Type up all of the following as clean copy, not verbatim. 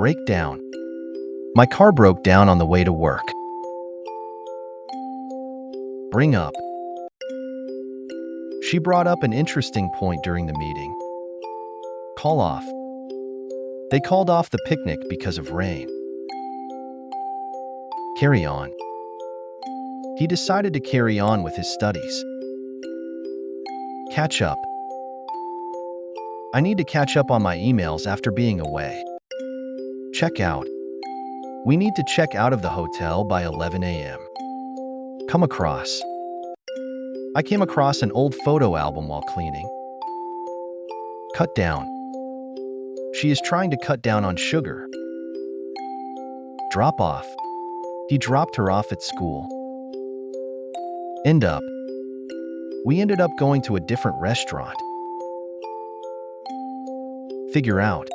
Breakdown. My car broke down on the way to work. Bring up. She brought up an interesting point during the meeting. Call off. They called off the picnic because of rain. Carry on. He decided to carry on with his studies. Catch up. I need to catch up on my emails after being away. Check out. We need to check out of the hotel by 11 a.m. Come across. I came across an old photo album while cleaning. Cut down. She is trying to cut down on sugar. Drop off. He dropped her off at school. End up. We ended up going to a different restaurant. Figure out.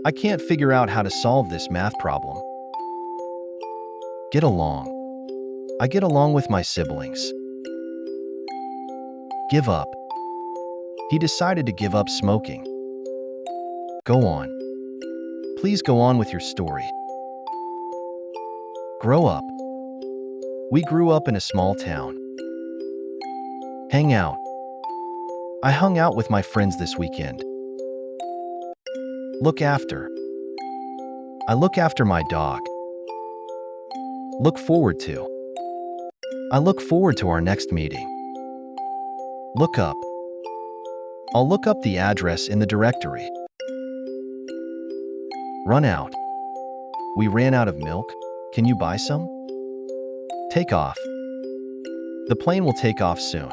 I can't figure out how to solve this math problem. Get along. I get along with my siblings. Give up. He decided to give up smoking. Go on. Please go on with your story. Grow up. We grew up in a small town. Hang out. I hung out with my friends this weekend. Look after. I look after my dog. Look forward to. I look forward to our next meeting. Look up. I'll look up the address in the directory. Run out. We ran out of milk. Can you buy some? Take off. The plane will take off soon.